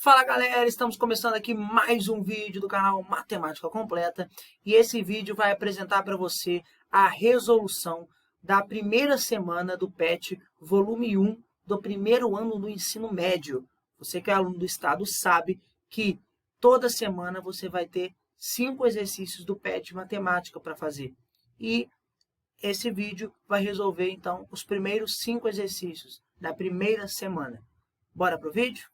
Fala galera, estamos começando aqui mais um vídeo do canal Matemática Completa e esse vídeo vai apresentar para você a resolução da primeira semana do PET volume 1 do primeiro ano do ensino médio. Você que é aluno do estado sabe que toda semana você vai ter 5 exercícios do PET Matemática para fazer e esse vídeo vai resolver então os primeiros 5 exercícios da primeira semana. Bora pro vídeo?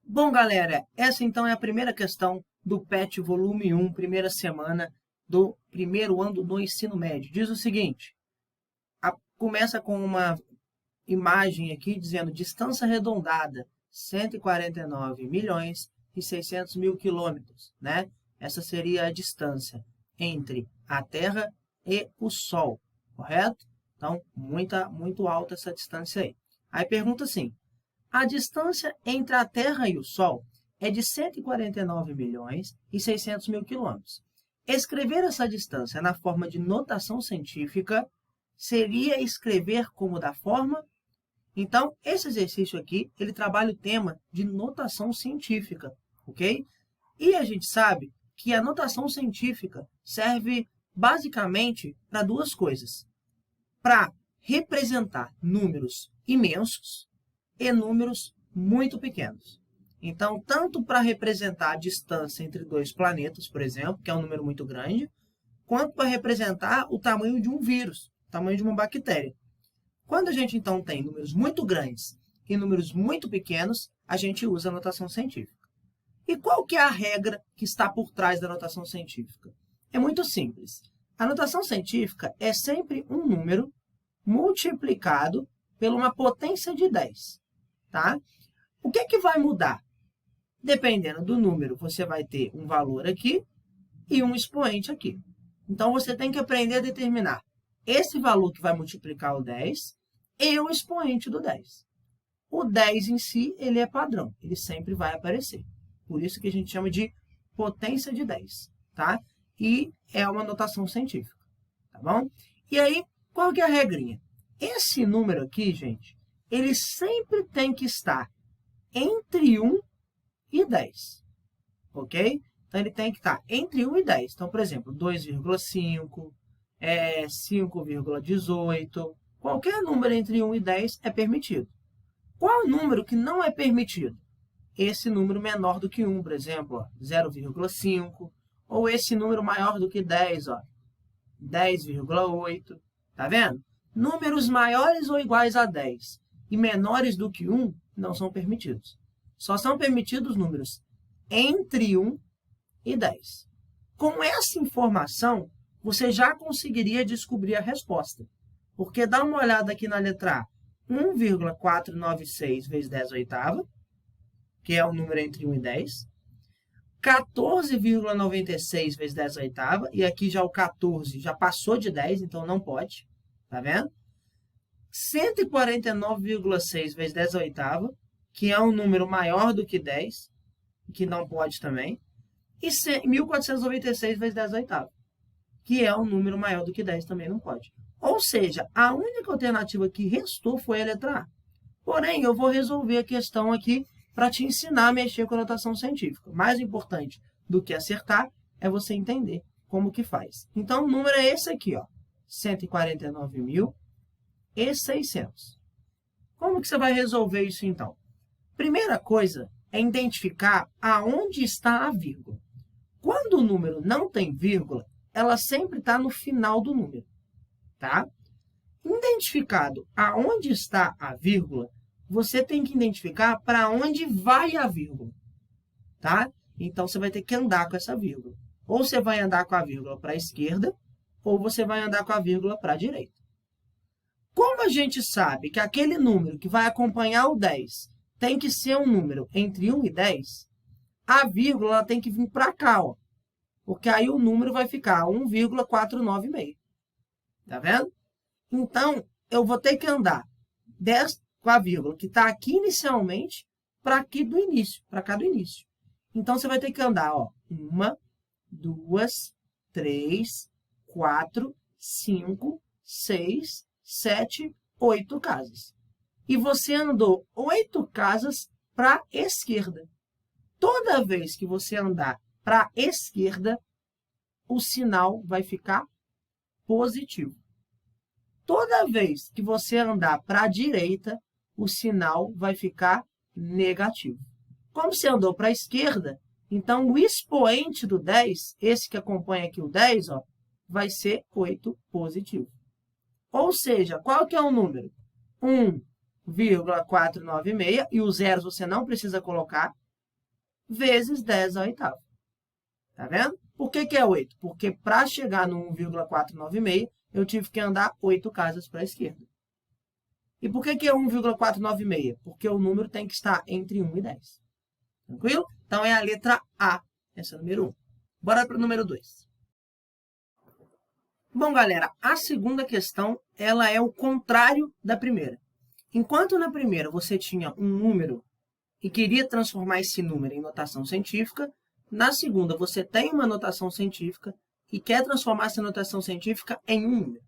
Bom, galera, essa então é a primeira questão do PET volume 1, primeira semana do primeiro ano do ensino médio. Diz o seguinte, começa com uma imagem aqui dizendo distância arredondada, 149 milhões e 600 mil quilômetros, né? Essa seria a distância entre a Terra e o Sol, correto? Então, muito alta essa distância aí. Aí pergunta assim, a distância entre a Terra e o Sol é de 149 milhões e 600 mil quilômetros. Escrever essa distância na forma de notação científica seria escrever como da forma. Então, esse exercício aqui, ele trabalha o tema de notação científica, ok? E a gente sabe que a notação científica serve basicamente para duas coisas. Para representar números imensos e números muito pequenos. Então, tanto para representar a distância entre dois planetas, por exemplo, que é um número muito grande, quanto para representar o tamanho de um vírus, o tamanho de uma bactéria. Quando a gente, então, tem números muito grandes e números muito pequenos, a gente usa a notação científica. E qual que é a regra que está por trás da notação científica? É muito simples. A notação científica é sempre um número multiplicado por uma potência de 10. Tá? O que que vai mudar? Dependendo do número, você vai ter um valor aqui e um expoente aqui. Então, você tem que aprender a determinar esse valor que vai multiplicar o 10 e o expoente do 10. O 10 em si, ele é padrão, ele sempre vai aparecer. Por isso que a gente chama de potência de 10, tá? E é uma notação científica, tá bom? E aí, qual que é a regrinha? Esse número aqui, gente, ele sempre tem que estar entre 1 e 10, ok? Então, ele tem que estar entre 1 e 10. Então, por exemplo, 2,5, 5,18, qualquer número entre 1 e 10 é permitido. Qual o número que não é permitido? Esse número menor do que 1, por exemplo, 0,5, ou esse número maior do que 10, 10,8, tá vendo? Números maiores ou iguais a 10 e menores do que 1 não são permitidos. Só são permitidos números entre 1 e 10. Com essa informação, você já conseguiria descobrir a resposta. Porque dá uma olhada aqui na letra A. 1,496 vezes 10 oitava, que é o número entre 1 e 10. 14,96 vezes 10 oitava, e aqui já o 14 já passou de 10, então não pode. Tá vendo? 149,6 vezes 10 oitava, que é um número maior do que 10, que não pode também. E 1.496 vezes 10 oitava, que é um número maior do que 10, também não pode. Ou seja, a única alternativa que restou foi a letra A. Porém, eu vou resolver a questão aqui para te ensinar a mexer com a notação científica. Mais importante do que acertar é você entender como que faz. Então, o número é esse aqui, 149.600. Como que você vai resolver isso, então? Primeira coisa é identificar aonde está a vírgula. Quando o número não tem vírgula, ela sempre está no final do número, tá? Identificado aonde está a vírgula, você tem que identificar para onde vai a vírgula, tá? Então, você vai ter que andar com essa vírgula. Ou você vai andar com a vírgula para a esquerda, ou você vai andar com a vírgula para a direita. Como a gente sabe que aquele número que vai acompanhar o 10 tem que ser um número entre 1 e 10, a vírgula tem que vir para cá, porque aí o número vai ficar 1,496. Tá vendo? Então, eu vou ter que andar com a vírgula que está aqui inicialmente para aqui do início, para cá do início. Então, você vai ter que andar, 1, 2, 3, 4, 5, 6, 7, 8 casas. E você andou 8 casas para a esquerda. Toda vez que você andar para a esquerda, o sinal vai ficar positivo. Toda vez que você andar para a direita, o sinal vai ficar negativo. Como você andou para a esquerda, então o expoente do 10, esse que acompanha aqui o 10, ó, vai ser 8 positivo. Ou seja, qual que é o número? 1,496, e os zeros você não precisa colocar, vezes 10 à oitava. Tá vendo? Por que que é 8? Porque para chegar no 1,496, eu tive que andar 8 casas para a esquerda. E por que que é 1,496? Porque o número tem que estar entre 1 e 10. Tranquilo? Então, é a letra A, essa é o número 1. Bora para o número 2. Bom, galera, a segunda questão, ela é o contrário da primeira. Enquanto na primeira você tinha um número e queria transformar esse número em notação científica, na segunda você tem uma notação científica e quer transformar essa notação científica em um número.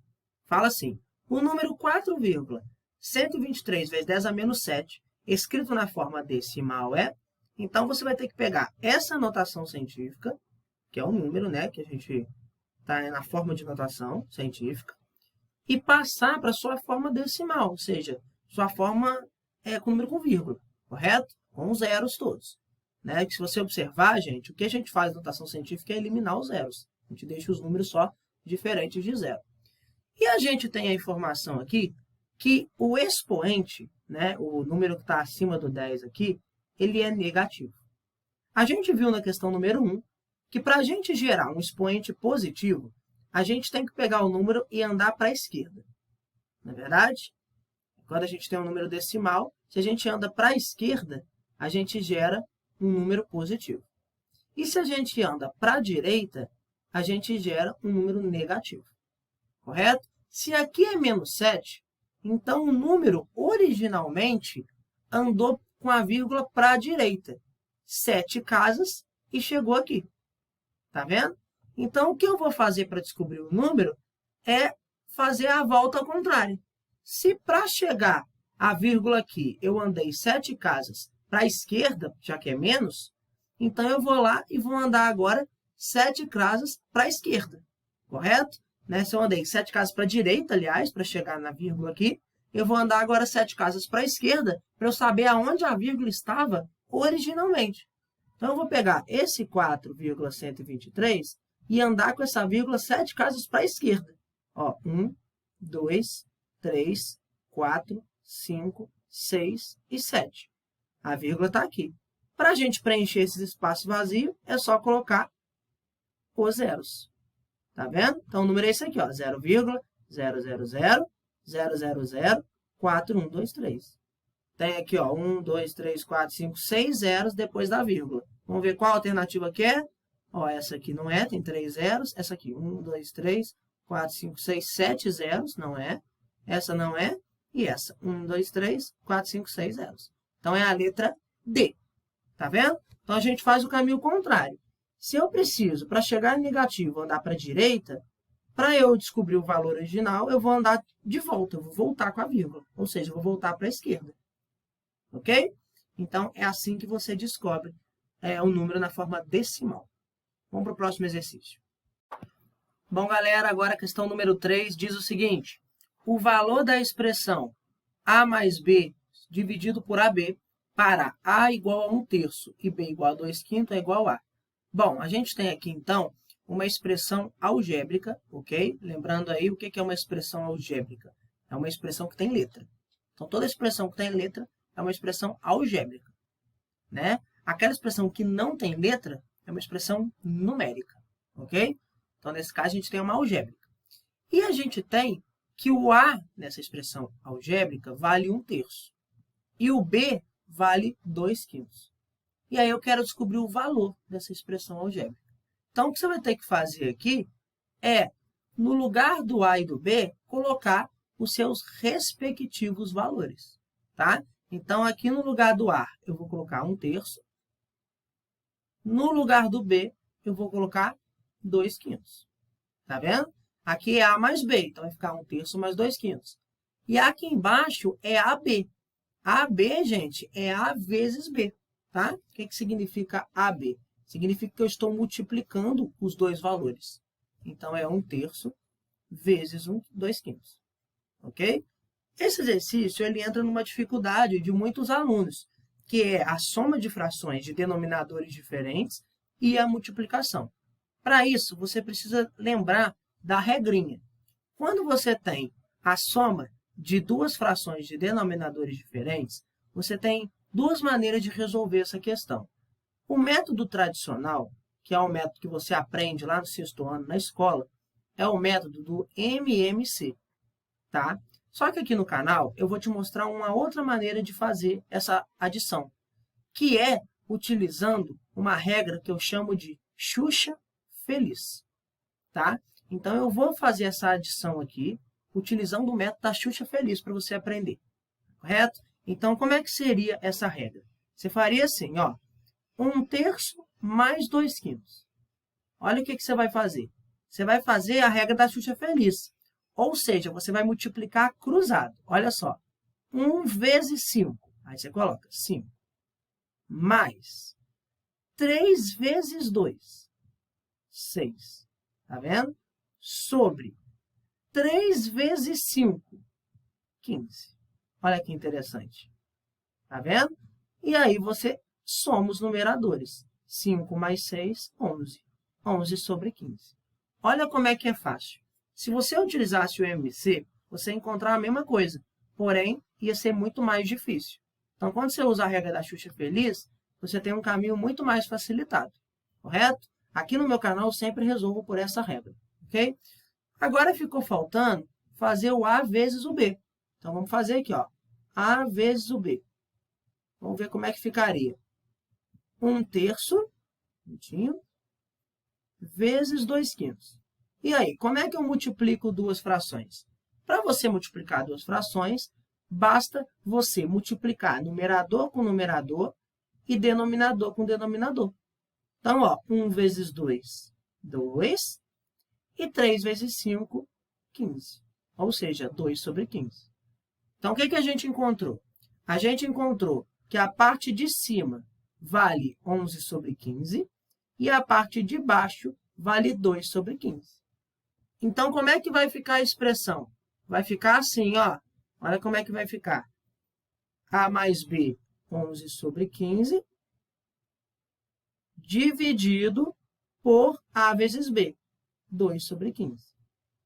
Fala assim, o número 4,123 vezes 10 a menos 7, escrito na forma decimal é... Então, você vai ter que pegar essa notação científica, que é um número, né, que a gente está na forma de notação científica, e passar para a sua forma decimal, ou seja, sua forma com número com vírgula, correto? Com os zeros todos. Né? Que se você observar, gente, o que a gente faz na notação científica é eliminar os zeros. A gente deixa os números só diferentes de zero. E a gente tem a informação aqui que o expoente, né, o número que está acima do 10 aqui, ele é negativo. A gente viu na questão número 1 que para a gente gerar um expoente positivo, a gente tem que pegar o número e andar para a esquerda. Não é verdade? Quando a gente tem um número decimal, se a gente anda para a esquerda, a gente gera um número positivo. E se a gente anda para a direita, a gente gera um número negativo. Correto? Se aqui é menos 7, então o número originalmente andou com a vírgula para a direita. 7 casas e chegou aqui. Tá vendo? Então, o que eu vou fazer para descobrir o número é fazer a volta ao contrário. Se para chegar à vírgula aqui eu andei 7 casas para a esquerda, já que é menos, então eu vou lá e vou andar agora 7 casas para a esquerda. Correto? Né? Se eu andei 7 casas para a direita, aliás, para chegar na vírgula aqui, eu vou andar agora 7 casas para a esquerda para eu saber aonde a vírgula estava originalmente. Então, eu vou pegar esse 4,123 e andar com essa vírgula 7 casas para a esquerda. Ó, 1, 2, 3, 4, 5, 6 e 7. A vírgula está aqui. Para a gente preencher esses espaços vazios, é só colocar os zeros. Tá vendo? Então, o número é esse aqui, ó, 0,000,000,4,1,2,3. Tem aqui, ó, 1, 2, 3, 4, 5, 6 zeros depois da vírgula. Vamos ver qual alternativa que é. Ó, essa aqui não é, tem 3 zeros. Essa aqui, 1, 2, 3, 4, 5, 6, 7 zeros, não é. Essa não é. E essa, 1, 2, 3, 4, 5, 6 zeros. Então, é a letra D. Tá vendo? Então, a gente faz o caminho contrário. Se eu preciso, para chegar em negativo, andar para a direita, para eu descobrir o valor original, eu vou andar de volta, eu vou voltar com a vírgula. Ou seja, eu vou voltar para a esquerda. Ok? Então, é assim que você descobre o número na forma decimal. Vamos para o próximo exercício. Bom, galera, agora a questão número 3 diz o seguinte. O valor da expressão A mais B dividido por AB para A igual a 1/3 e B igual a 2/5 é igual a... Bom, a gente tem aqui, então, uma expressão algébrica, ok? Lembrando aí o que é uma expressão algébrica. É uma expressão que tem letra. Então, toda expressão que tem letra é uma expressão algébrica, né? Aquela expressão que não tem letra é uma expressão numérica, ok? Então, nesse caso, a gente tem uma algébrica. E a gente tem que o A, nessa expressão algébrica, vale 1/3. E o B vale 2/5. E aí eu quero descobrir o valor dessa expressão algébrica. Então, o que você vai ter que fazer aqui é, no lugar do A e do B, colocar os seus respectivos valores, tá? Então, aqui no lugar do A, eu vou colocar 1/3. No lugar do B, eu vou colocar 2/5. Tá vendo? Aqui é A mais B, então vai ficar 1/3 mais 2/5. E aqui embaixo é AB. AB, gente, é A vezes B, tá? O que significa AB? Significa que eu estou multiplicando os dois valores. Então, é 1/3 vezes 2/5, ok? Esse exercício ele entra numa dificuldade de muitos alunos, que é a soma de frações de denominadores diferentes e a multiplicação. Para isso, você precisa lembrar da regrinha. Quando você tem a soma de duas frações de denominadores diferentes, você tem duas maneiras de resolver essa questão. O método tradicional, que é o método que você aprende lá no 6º ano na escola, é o método do MMC, tá? Só que aqui no canal eu vou te mostrar uma outra maneira de fazer essa adição, que é utilizando uma regra que eu chamo de Xuxa Feliz, tá? Então, eu vou fazer essa adição aqui, utilizando o método da Xuxa Feliz para você aprender, correto? Então, como é que seria essa regra? Você faria assim, ó, 1/3 mais 2/5. Olha o que você vai fazer. Você vai fazer a regra da Xuxa Feliz. Ou seja, você vai multiplicar cruzado. Olha só. 1 vezes 5. Aí você coloca 5. Mais 3 vezes 2. 6. Tá vendo? Sobre 3 vezes 5. 15. Olha que interessante. Tá vendo? E aí você soma os numeradores. 5 mais 6, 11. 11 sobre 15. Olha como é que é fácil. Se você utilizasse o MMC, você ia encontrar a mesma coisa, porém, ia ser muito mais difícil. Então, quando você usa a regra da Xuxa Feliz, você tem um caminho muito mais facilitado, correto? Aqui no meu canal, eu sempre resolvo por essa regra, ok? Agora, ficou faltando fazer o A vezes o B. Então, vamos fazer aqui, ó, A vezes o B. Vamos ver como é que ficaria. 1/3, vezes 2/5. E aí, como é que eu multiplico duas frações? Para você multiplicar duas frações, basta você multiplicar numerador com numerador e denominador com denominador. Então, ó, 1 vezes 2, 2. E 3 vezes 5, 15. Ou seja, 2 sobre 15. Então, o que a gente encontrou? A gente encontrou que a parte de cima vale 11 sobre 15 e a parte de baixo vale 2 sobre 15. Então, como é que vai ficar a expressão? Vai ficar assim, ó. Olha como é que vai ficar. A mais B, 11 sobre 15, dividido por A vezes B, 2 sobre 15.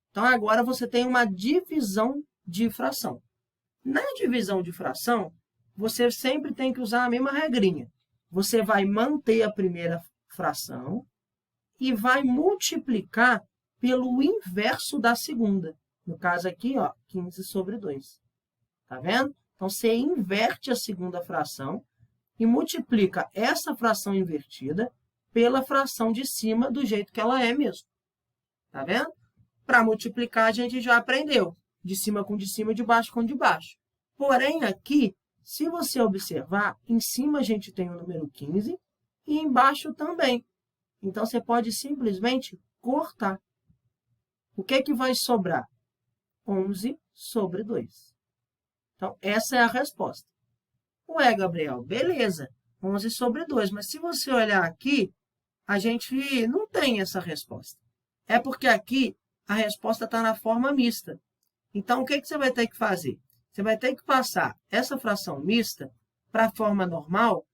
Então, agora você tem uma divisão de fração. Na divisão de fração, você sempre tem que usar a mesma regrinha. Você vai manter a primeira fração e vai multiplicar pelo inverso da segunda. No caso aqui, ó, 15 sobre 2. Tá vendo? Então, você inverte a segunda fração e multiplica essa fração invertida pela fração de cima do jeito que ela é mesmo. Tá vendo? Para multiplicar, a gente já aprendeu. De cima com de cima, de baixo com de baixo. Porém, aqui, se você observar, em cima a gente tem o número 15 e embaixo também. Então, você pode simplesmente cortar. O que que vai sobrar? 11 sobre 2. Então, essa é a resposta. Ué, Gabriel, beleza, 11 sobre 2. Mas se você olhar aqui, a gente não tem essa resposta. É porque aqui a resposta está na forma mista. Então, o que você vai ter que fazer? Você vai ter que passar essa fração mista para a forma normal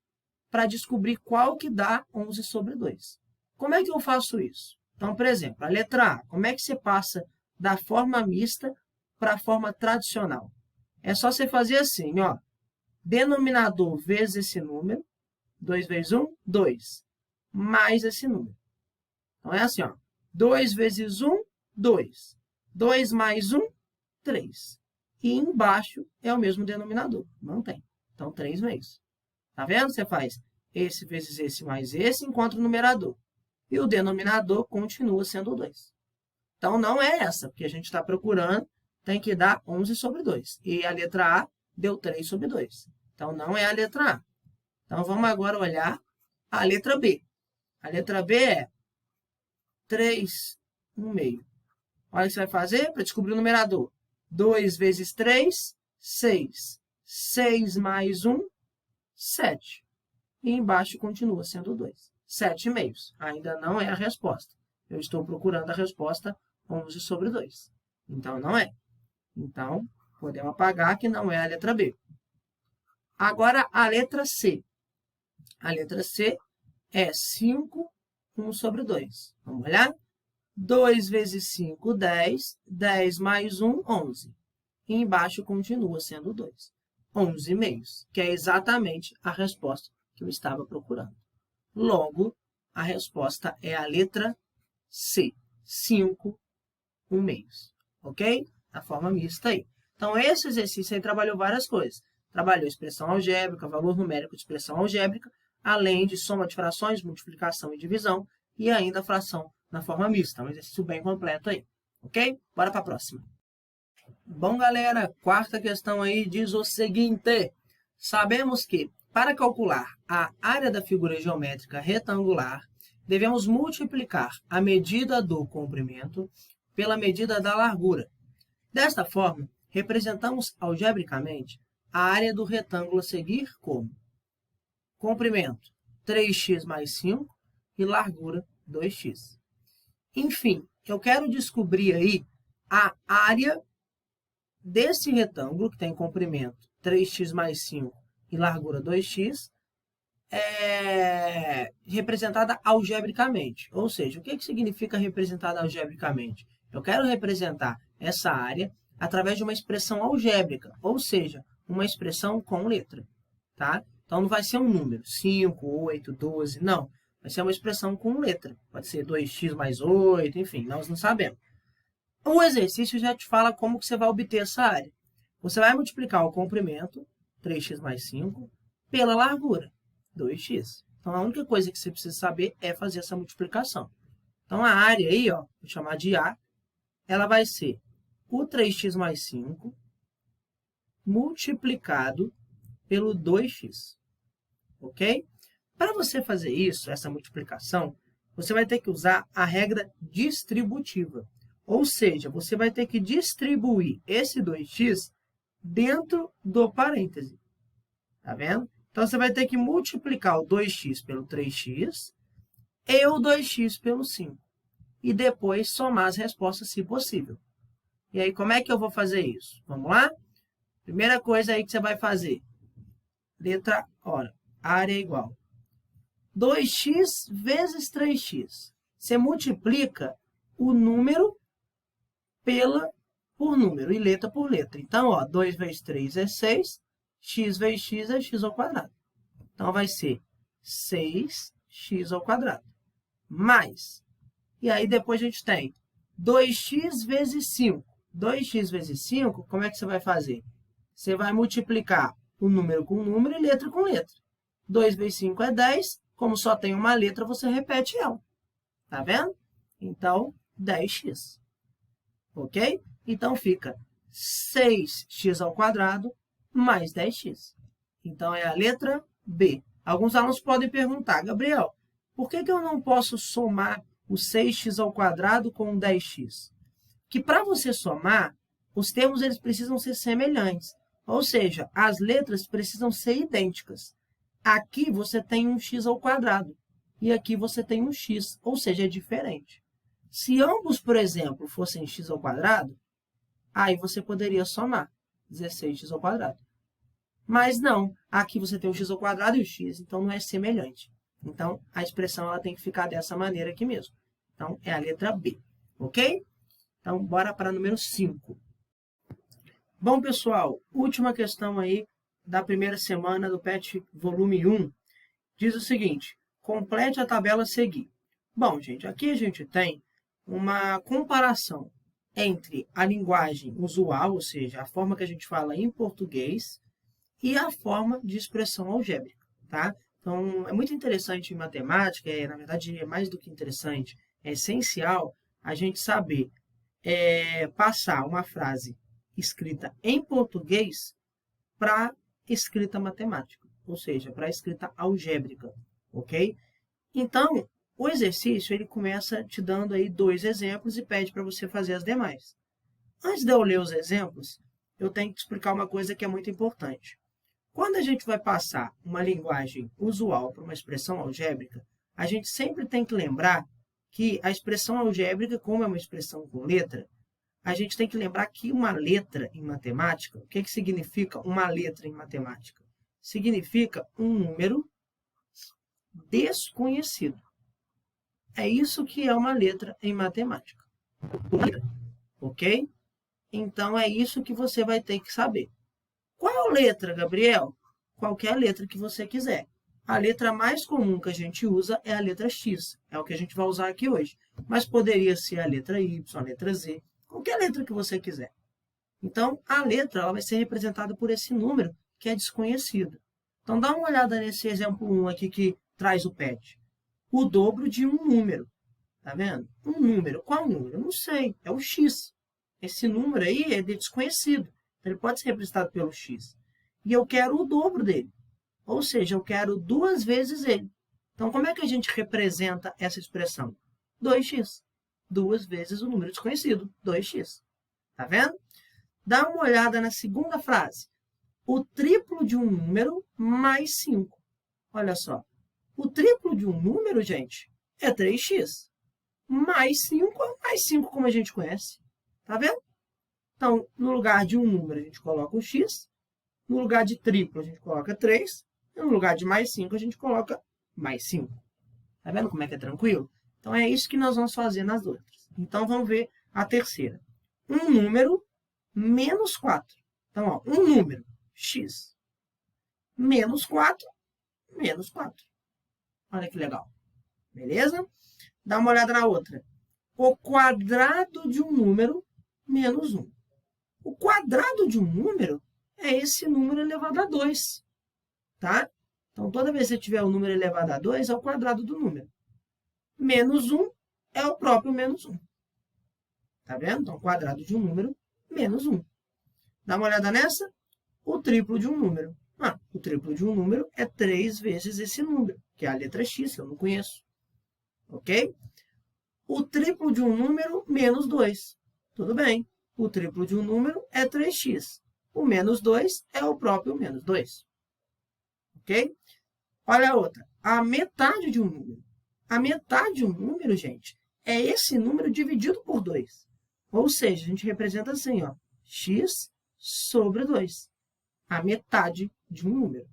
para descobrir qual que dá 11 sobre 2. Como é que eu faço isso? Então, por exemplo, a letra A, como é que você passa da forma mista para a forma tradicional? É só você fazer assim, ó. Denominador vezes esse número, 2 vezes 1, 2, mais esse número. Então, é assim, ó. 2 vezes 1, 2. 2 mais 1, 3. E embaixo é o mesmo denominador, não tem. Então, 3 vezes. Tá vendo? Você faz esse vezes esse mais esse, encontra o numerador. E o denominador continua sendo 2. Então, não é essa, porque a gente está procurando, tem que dar 11 sobre 2. E a letra A deu 3 sobre 2. Então, não é a letra A. Então, vamos agora olhar a letra B. A letra B é 3 no meio. Olha o que você vai fazer para descobrir o numerador. 2 vezes 3, 6. 6 mais 1, 7. E embaixo continua sendo 2. 7/2. Ainda não é a resposta. Eu estou procurando a resposta 11 sobre 2. Então, não é. Então, podemos apagar que não é a letra B. Agora, a letra C. A letra C é 5, 1 sobre 2. Vamos olhar? 2 vezes 5, 10. 10 mais 1, 11. E embaixo continua sendo 2. 11/2, que é exatamente a resposta que eu estava procurando. Logo, a resposta é a letra C, 5, 1/2, ok? A forma mista aí. Então, esse exercício aí trabalhou várias coisas. Trabalhou expressão algébrica, valor numérico de expressão algébrica, além de soma de frações, multiplicação e divisão, e ainda fração na forma mista. Um exercício bem completo aí, ok? Bora para a próxima. Bom, galera, quarta questão aí diz o seguinte. Sabemos que, para calcular a área da figura geométrica retangular, devemos multiplicar a medida do comprimento pela medida da largura. Desta forma, representamos algebricamente a área do retângulo a seguir como comprimento 3x mais 5 e largura 2x. Enfim, eu quero descobrir aí a área desse retângulo, que tem comprimento 3x mais 5 e largura 2x, representada algebricamente. Ou seja, o que significa representada algebricamente? Eu quero representar essa área através de uma expressão algébrica, ou seja, uma expressão com letra. Tá? Então, não vai ser um número, 5, 8, 12, não. Vai ser uma expressão com letra. Pode ser 2x mais 8, enfim, nós não sabemos. O exercício já te fala como que você vai obter essa área. Você vai multiplicar o comprimento, 3x mais 5, pela largura, 2x. Então, a única coisa que você precisa saber é fazer essa multiplicação. Então, a área aí, ó, vou chamar de A, ela vai ser o 3x mais 5 multiplicado pelo 2x. Ok? Para você fazer isso, essa multiplicação, você vai ter que usar a regra distributiva. Ou seja, você vai ter que distribuir esse 2x dentro do parêntese. Tá vendo? Então, você vai ter que multiplicar o 2x pelo 3x e o 2x pelo 5. E depois somar as respostas, se possível. E aí, como é que eu vou fazer isso? Vamos lá? Primeira coisa aí que você vai fazer. Letra, ora, área é igual 2x vezes 3x. Você multiplica o número por número e letra por letra. Então, ó, 2 vezes 3 é 6, x vezes x é x ao quadrado. Então, vai ser 6x ao quadrado. Mais. E aí, depois a gente tem 2x vezes 5. 2x vezes 5, como é que você vai fazer? Você vai multiplicar o número com número e letra com letra. 2 vezes 5 é 10. Como só tem uma letra, você repete ela. Tá vendo? Então, 10x. Ok? Então, fica 6x ao quadrado mais 10x. Então, é a letra B. Alguns alunos podem perguntar, Gabriel, por que eu não posso somar o 6x ao quadrado com o 10x? Que para você somar, os termos eles precisam ser semelhantes. Ou seja, as letras precisam ser idênticas. Aqui você tem um x ao quadrado e aqui você tem um x, ou seja, é diferente. Se ambos, por exemplo, fossem x ao quadrado, aí você poderia somar 16x ao quadrado. Mas não, aqui você tem o x ao quadrado e o x, então não é semelhante. Então, a expressão ela tem que ficar dessa maneira aqui mesmo. Então, é a letra B, ok? Então, bora para número 5. Bom, pessoal, última questão aí da primeira semana do PET volume 1. Diz o seguinte, complete a tabela a seguir. Bom, gente, aqui a gente tem uma comparação entre a linguagem usual, ou seja, a forma que a gente fala em português, e a forma de expressão algébrica, tá? Então, é muito interessante em matemática, na verdade, é mais do que interessante, é essencial a gente saber passar uma frase escrita em português para escrita matemática, ou seja, para escrita algébrica, ok? Então, o exercício ele começa te dando aí 2 exemplos e pede para você fazer as demais. Antes de eu ler os exemplos, eu tenho que explicar uma coisa que é muito importante. Quando a gente vai passar uma linguagem usual para uma expressão algébrica, a gente sempre tem que lembrar que a expressão algébrica, como é uma expressão com letra, a gente tem que lembrar que uma letra em matemática, o que significa uma letra em matemática? Significa um número desconhecido. É isso que é uma letra em matemática. Ok? Então, é isso que você vai ter que saber. Qual letra, Gabriel? Qualquer letra que você quiser. A letra mais comum que a gente usa é a letra X. É o que a gente vai usar aqui hoje. Mas poderia ser a letra Y, a letra Z. Qualquer letra que você quiser. Então, a letra ela vai ser representada por esse número que é desconhecido. Então, dá uma olhada nesse exemplo 1 aqui que traz o PET. O dobro de um número. Tá vendo? Um número. Qual número? Eu não sei. É o X. Esse número aí é desconhecido. Ele pode ser representado pelo X. E eu quero o dobro dele. Ou seja, eu quero 2 vezes ele. Então, como é que a gente representa essa expressão? 2x. 2 vezes o número desconhecido. 2x. Tá vendo? Dá uma olhada na segunda frase. O triplo de um número mais 5. Olha só. O triplo de um número, gente, é 3x. Mais 5 é mais 5, como a gente conhece. Tá vendo? Então, no lugar de um número, a gente coloca o x. No lugar de triplo, a gente coloca 3. E no lugar de mais 5, a gente coloca mais 5. Tá vendo como é que é tranquilo? Então, é isso que nós vamos fazer nas outras. Então, vamos ver a terceira. Um número menos 4. Então, ó, um número, x, menos 4, menos 4. Olha que legal. Beleza? Dá uma olhada na outra. O quadrado de um número menos 1. O quadrado de um número é esse número elevado a 2. Tá? Então, toda vez que você tiver o número elevado a 2, é o quadrado do número. Menos 1 é o próprio menos 1. Tá vendo? Então, o quadrado de um número, menos 1. Dá uma olhada nessa? O triplo de um número. O triplo de um número é 3 vezes esse número, que é a letra X, que eu não conheço. Ok? O triplo de um número, menos 2. Tudo bem. O triplo de um número é 3x. O menos 2 é o próprio menos 2. Ok? Olha a outra. A metade de um número. A metade de um número, gente, é esse número dividido por 2. Ou seja, a gente representa assim, ó, x sobre 2. A metade de um número.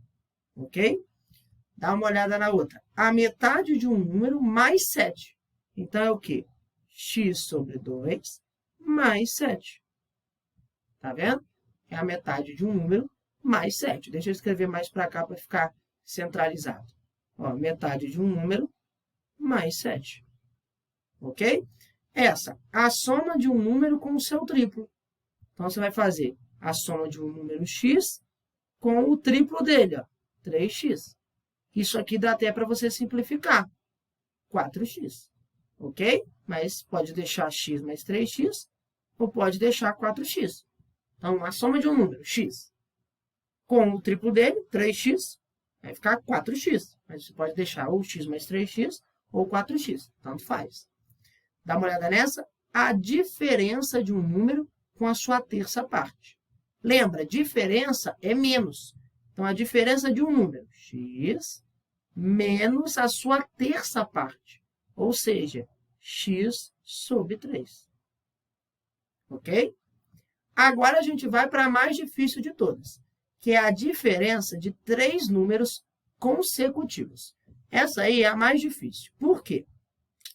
Ok? Dá uma olhada na outra. A metade de um número mais 7. Então, é o quê? X sobre 2 mais 7. Tá vendo? É a metade de um número mais 7. Deixa eu escrever mais para cá para ficar centralizado. Ó, metade de um número mais 7. Ok? Essa, a soma de um número com o seu triplo. Então, você vai fazer a soma de um número x com o triplo dele, ó, 3x. Isso aqui dá até para você simplificar. 4x. Ok? Mas pode deixar x mais 3x ou pode deixar 4x. Então, a soma de um número, x, com o triplo dele, 3x, vai ficar 4x. Mas você pode deixar ou x mais 3x ou 4x. Tanto faz. Dá uma olhada nessa. A diferença de um número com a sua terça parte. Lembra, diferença é menos. Então, a diferença de um número, x, menos a sua terça parte. Ou seja, x sobre 3. Ok? Agora, a gente vai para a mais difícil de todas, que é a diferença de 3 números consecutivos. Essa aí é a mais difícil. Por quê?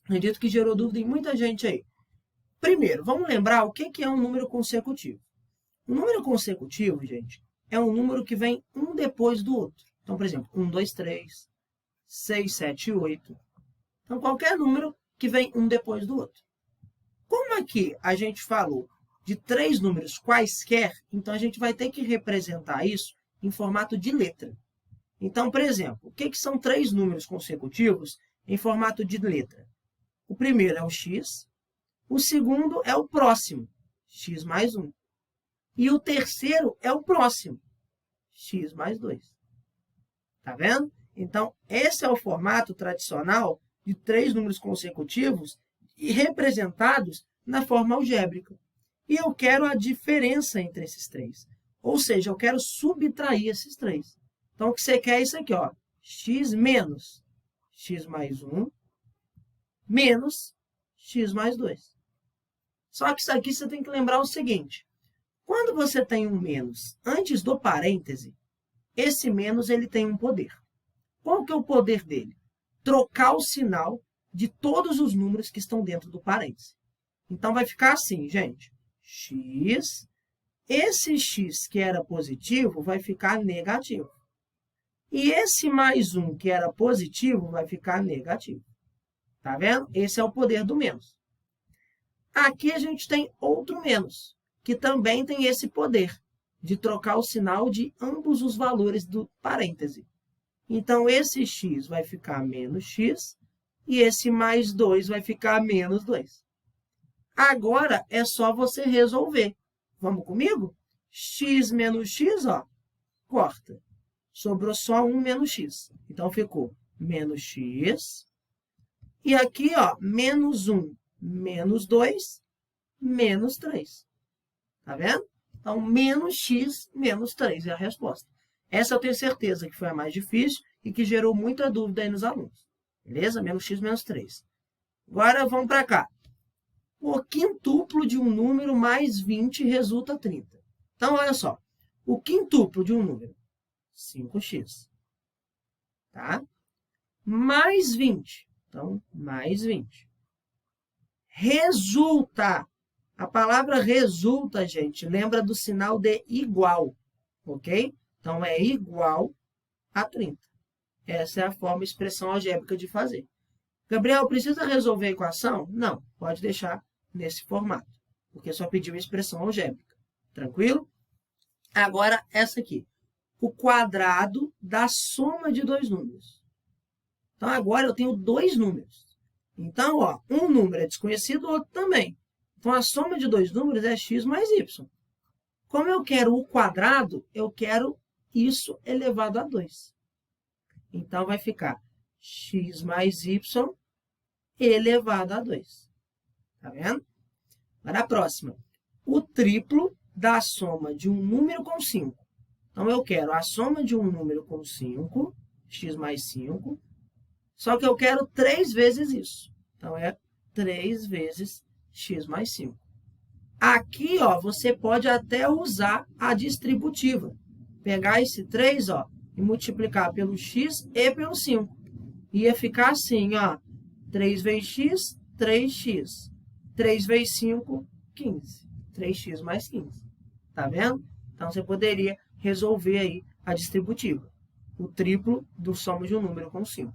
Acredito que gerou dúvida em muita gente aí. Primeiro, vamos lembrar o que é um número consecutivo. Um número consecutivo, gente, é um número que vem um depois do outro. Então, por exemplo, 1, 2, 3, 6, 7, 8. Então, qualquer número que vem um depois do outro. Como aqui a gente falou de 3 números quaisquer, então a gente vai ter que representar isso em formato de letra. Então, por exemplo, o que são 3 números consecutivos em formato de letra? O primeiro é o x, o segundo é o próximo, x mais 1. E o terceiro é o próximo, x mais 2. Tá vendo? Então, esse é o formato tradicional de 3 números consecutivos e representados na forma algébrica. e eu quero a diferença entre esses 3. Ou seja, eu quero subtrair esses 3. Então, o que você quer é isso aqui, ó, x menos x mais 1 menos x mais 2. Só que isso aqui você tem que lembrar o seguinte. Quando você tem um menos antes do parêntese, esse menos ele tem um poder. Qual que é o poder dele? Trocar o sinal de todos os números que estão dentro do parêntese. Então, vai ficar assim, gente. X, esse x que era positivo vai ficar negativo. E esse mais 1 que era positivo vai ficar negativo. Tá vendo? Esse é o poder do menos. Aqui a gente tem outro menos, que também tem esse poder de trocar o sinal de ambos os valores do parêntese. Então, esse x vai ficar menos x e esse mais 2 vai ficar menos 2. Agora, é só você resolver. Vamos comigo? X menos x, ó, corta. Sobrou só 1 menos x. Então, ficou menos x. E aqui, ó, menos 1, menos 2, menos 3. Tá vendo? Então, menos x, menos 3 é a resposta. Essa eu tenho certeza que foi a mais difícil e que gerou muita dúvida aí nos alunos. Beleza? Menos x, menos 3. Agora, vamos para cá. O quintuplo de um número mais 20 resulta 30. Então, olha só. O quintuplo de um número, 5x. Tá? Mais 20. Então, mais 20. Resulta. A palavra resulta, gente, lembra do sinal de igual. Ok? Então, é igual a 30. Essa é a forma, expressão algébrica de fazer. Gabriel, precisa resolver a equação? Não, pode deixar nesse formato, porque só pediu expressão algébrica. Tranquilo? Agora, essa aqui. O quadrado da soma de dois números. Então, agora eu tenho dois números. Então, ó, um número é desconhecido, o outro também. Então, a soma de dois números é x mais y. Como eu quero o quadrado, eu quero isso elevado a 2. Então, vai ficar x mais y elevado a 2. Tá vendo? Agora, a próxima. O triplo da soma de um número com 5. Então, eu quero a soma de um número com 5, x mais 5, só que eu quero 3 vezes isso. Então, é 3 vezes x mais 5. Aqui, ó, você pode até usar a distributiva. Pegar esse 3, ó, e multiplicar pelo x e pelo 5. Ia ficar assim, ó, 3 vezes x, 3x. 3 vezes 5, 15. 3x mais 15. Tá vendo? Então, você poderia resolver aí a distributiva. O triplo do soma de um número com 5.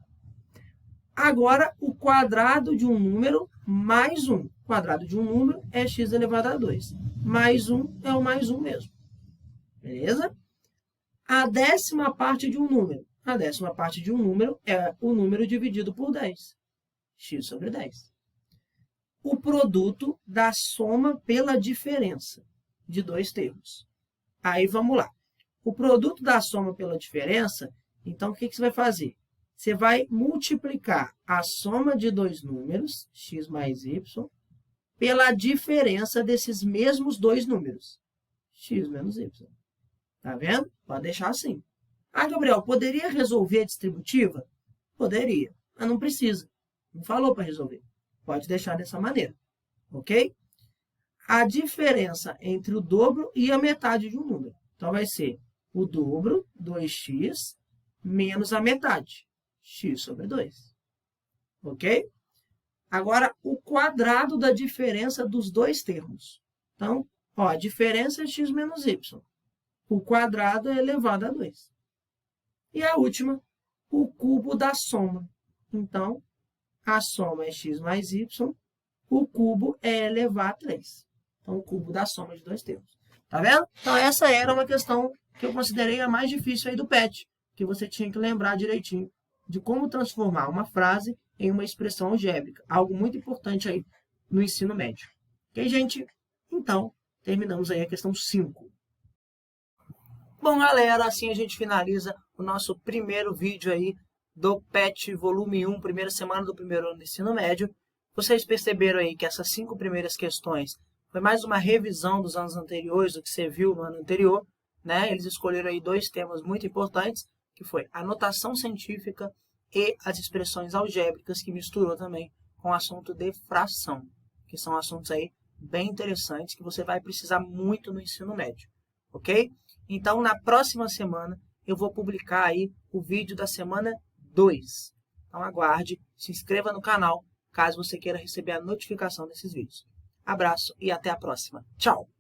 Agora, o quadrado de um número mais 1. O quadrado de um número é x elevado a 2. Mais 1 é o mais 1 mesmo. Beleza? A décima parte de um número. A décima parte de um número é o número dividido por 10. X sobre 10. O produto da soma pela diferença de dois termos. Aí, vamos lá. O produto da soma pela diferença, então, o que você vai fazer? Você vai multiplicar a soma de dois números, x mais y, pela diferença desses mesmos dois números, x menos y. Tá vendo? Pode deixar assim. Ah, Gabriel, poderia resolver a distributiva? Poderia, mas não precisa. Não falou para resolver. Pode deixar dessa maneira, ok? A diferença entre o dobro e a metade de um número. Então, vai ser o dobro, 2x, menos a metade, x sobre 2. Ok? Agora, o quadrado da diferença dos dois termos. Então, ó, a diferença é x menos y. O quadrado é elevado a 2. E a última, o cubo da soma. Então, a soma é x mais y, o cubo é elevar a 3. Então, o cubo da soma de dois termos. Tá vendo? Então, essa era uma questão que eu considerei a mais difícil aí do PET, que você tinha que lembrar direitinho de como transformar uma frase em uma expressão algébrica. Algo muito importante aí no ensino médio. Ok, gente? Então, terminamos aí a questão 5. Bom, galera, assim a gente finaliza o nosso primeiro vídeo aí do PET volume 1, primeira semana do primeiro ano do ensino médio. Vocês perceberam aí que essas 5 primeiras questões Foi mais uma revisão dos anos anteriores, do que você viu no ano anterior, né? Eles escolheram aí 2 temas muito importantes, que foi a notação científica e as expressões algébricas, que misturou também com o assunto de fração, que são assuntos aí bem interessantes que você vai precisar muito no ensino médio, ok? Então, na próxima semana, eu vou publicar aí o vídeo da semana 2. Então, aguarde, se inscreva no canal, caso você queira receber a notificação desses vídeos. Abraço e até a próxima. Tchau!